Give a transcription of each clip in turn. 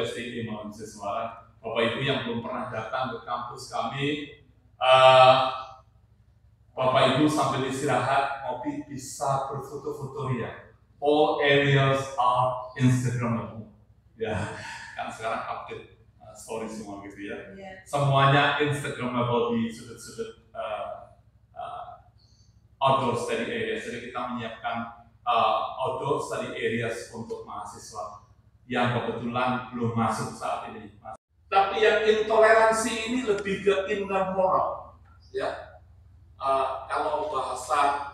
STI Mahasiswa Suara. Bapak Ibu yang belum pernah datang ke kampus kami, Bapak Ibu sambil istirahat ngopi bisa berfoto-foto ya. All areas are Instagramable. Ya, kan sekarang update story semua gitu ya. Semuanya Instagramable di sudut-sudut outdoor study areas. Jadi kita menyiapkan outdoor study areas untuk mahasiswa yang kebetulan belum masuk saat ini. Tapi yang intoleransi ini lebih ke inner moral, ya. Kalau bahasa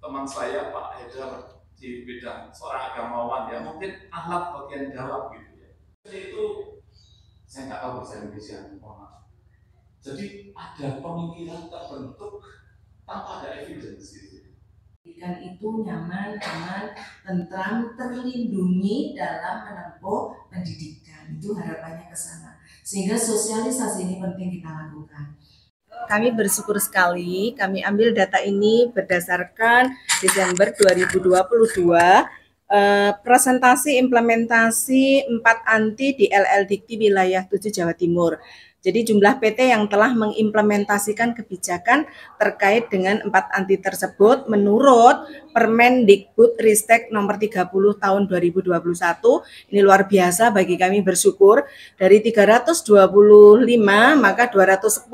teman saya Pak Haidar di bidang seorang agamawan, ya mungkin ahlak bagian dalam gitu ya. Jadi itu saya nggak tahu bahasa Indonesia, jadi ada pemikiran terbentuk tanpa ada evidence gitu. Pendidikan itu nyaman, aman, tentram, terlindungi dalam menempuh pendidikan. Itu harapannya ke sana. Sehingga sosialisasi ini penting kita lakukan. Kami bersyukur sekali, kami ambil data ini berdasarkan Desember 2022, presentasi implementasi 4 anti di LL-Dikti wilayah 7 Jawa Timur. Jadi jumlah PT yang telah mengimplementasikan kebijakan terkait dengan 4 anti tersebut menurut Permendikbud-Ristek nomor 30 tahun 2021, ini luar biasa bagi kami bersyukur, dari 325 maka 210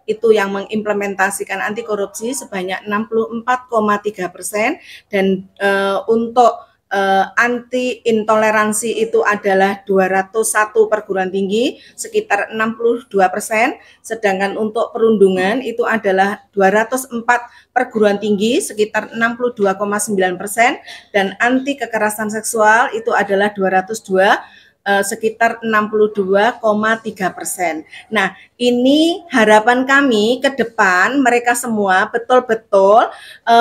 itu yang mengimplementasikan anti korupsi sebanyak 64,3%, dan untuk anti intoleransi itu adalah 201 perguruan tinggi sekitar 62%, sedangkan untuk perundungan itu adalah 204 perguruan tinggi sekitar 62,9%, dan anti kekerasan seksual itu adalah 202 sekitar 62,3%. Nah, ini harapan kami ke depan mereka semua betul-betul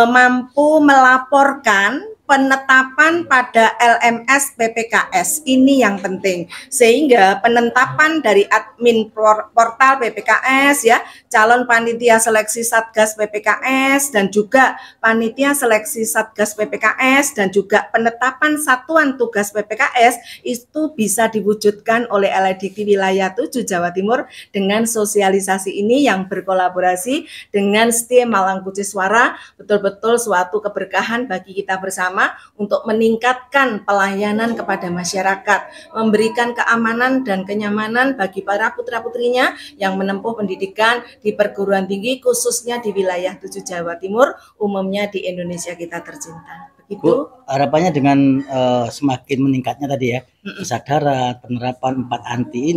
mampu melaporkan penetapan pada LMS PPKS ini yang penting, sehingga penetapan dari admin portal PPKS ya, calon panitia seleksi Satgas PPKS dan juga panitia seleksi Satgas PPKS dan juga penetapan satuan tugas PPKS itu bisa diwujudkan oleh LL-Dikti wilayah 7 Jawa Timur dengan sosialisasi ini yang berkolaborasi dengan STI Malangkucisuara, betul-betul suatu keberkahan bagi kita bersama untuk meningkatkan pelayanan kepada masyarakat, memberikan keamanan dan kenyamanan bagi para putra-putrinya yang menempuh pendidikan di perguruan tinggi khususnya di wilayah 7 Jawa Timur, umumnya di Indonesia kita tercinta. Begitu. Bu, harapannya dengan semakin meningkatnya tadi ya kesadaran penerapan 4 anti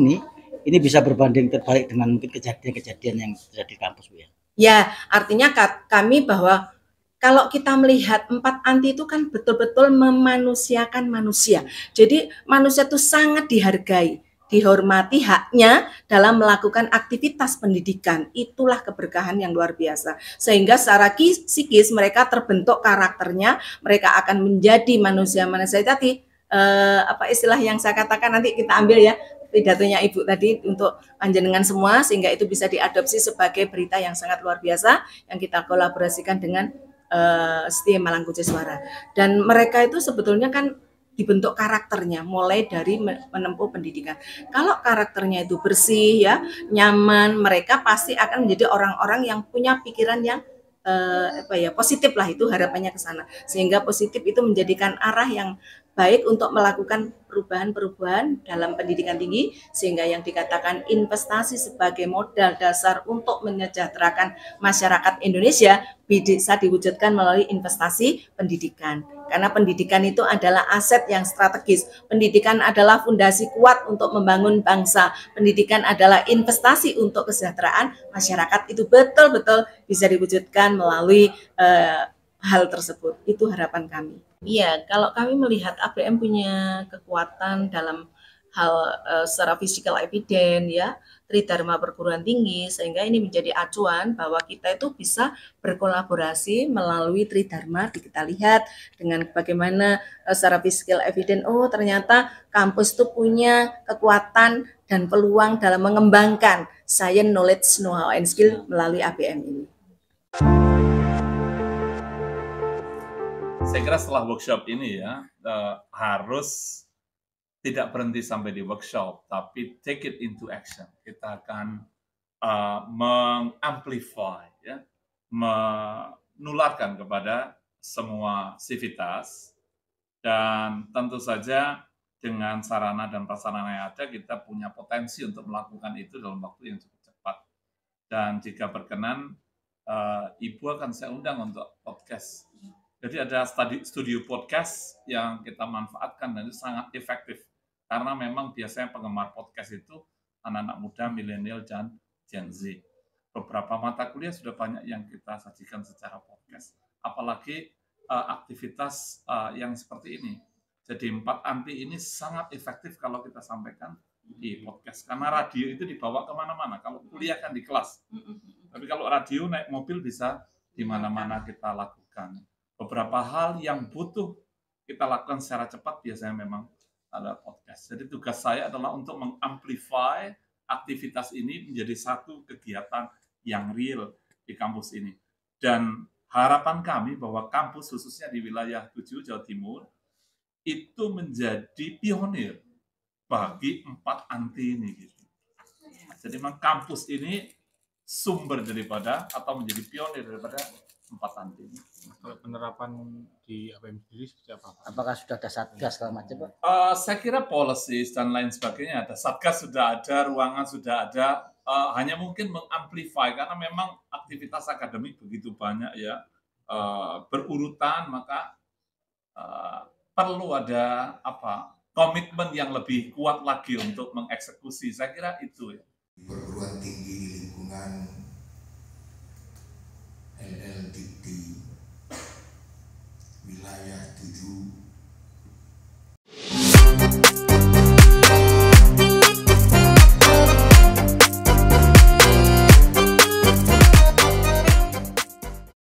ini bisa berbanding terbalik dengan mungkin kejadian-kejadian yang terjadi di kampus, Bu ya. Ya, artinya kami bahwa kalau kita melihat 4 anti itu kan betul-betul memanusiakan manusia. Jadi manusia itu sangat dihargai, dihormati haknya dalam melakukan aktivitas pendidikan. Itulah keberkahan yang luar biasa. Sehingga secara psikis mereka terbentuk karakternya, mereka akan menjadi manusia-manusia tadi. Apa istilah yang saya katakan nanti kita ambil ya pidatonya Ibu tadi untuk panjenengan semua, sehingga itu bisa diadopsi sebagai berita yang sangat luar biasa yang kita kolaborasikan dengan STI Malangkucisuara. Dan mereka itu sebetulnya kan dibentuk karakternya mulai dari menempuh pendidikan. Kalau karakternya itu bersih ya, nyaman, mereka pasti akan menjadi orang-orang yang punya pikiran yang positif lah, itu harapannya ke sana. Sehingga positif itu menjadikan arah yang baik untuk melakukan perubahan-perubahan dalam pendidikan tinggi, sehingga yang dikatakan investasi sebagai modal dasar untuk menyejahterakan masyarakat Indonesia bisa diwujudkan melalui investasi pendidikan. Karena pendidikan itu adalah aset yang strategis. Pendidikan adalah fondasi kuat untuk membangun bangsa. Pendidikan adalah investasi untuk kesejahteraan masyarakat. Itu betul-betul bisa diwujudkan melalui hal tersebut. Itu harapan kami. Iya, kalau kami melihat ABM punya kekuatan dalam hal secara physical evidence ya, Tridharma perguruan tinggi, sehingga ini menjadi acuan bahwa kita itu bisa berkolaborasi melalui Tridharma. Kita lihat dengan bagaimana secara physical evidence, oh ternyata kampus itu punya kekuatan dan peluang dalam mengembangkan science, knowledge, know-how, and skill melalui ABM ini. Saya kira setelah workshop ini ya harus tidak berhenti sampai di workshop, tapi take it into action. Kita akan mengamplify, ya, menularkan kepada semua sivitas, dan tentu saja dengan sarana dan prasarana yang ada, kita punya potensi untuk melakukan itu dalam waktu yang cukup cepat. Dan jika berkenan, Ibu akan saya undang untuk podcast. Jadi ada studio podcast yang kita manfaatkan dan itu sangat efektif. Karena memang biasanya penggemar podcast itu anak-anak muda, milenial, dan Gen Z. Beberapa mata kuliah sudah banyak yang kita sajikan secara podcast. Apalagi aktivitas yang seperti ini. Jadi 4 anti ini sangat efektif kalau kita sampaikan di podcast. Karena radio itu dibawa kemana-mana. Kalau kuliah kan di kelas. Tapi kalau radio naik mobil bisa di mana-mana kita lakukan. Beberapa hal yang butuh kita lakukan secara cepat biasanya memang ada podcast. Jadi tugas saya adalah untuk mengamplify aktivitas ini menjadi satu kegiatan yang real di kampus ini. Dan harapan kami bahwa kampus khususnya di wilayah 7 Jawa Timur itu menjadi pionir bagi 4 anti ini. Gitu. Jadi memang kampus ini sumber daripada atau menjadi pionir daripada 4 anti ini. Kalau penerapan di APM sendiri seperti apa? Apakah sudah ada satgas segala macam, Pak? Saya kira policies dan lain sebagainya ada. Satgas sudah ada, ruangan sudah ada. Hanya mungkin mengamplify karena memang aktivitas akademik begitu banyak ya, berurutan, maka perlu ada komitmen yang lebih kuat lagi untuk mengeksekusi. Saya kira itu ya. Perguruan tinggi di lingkungan LLDT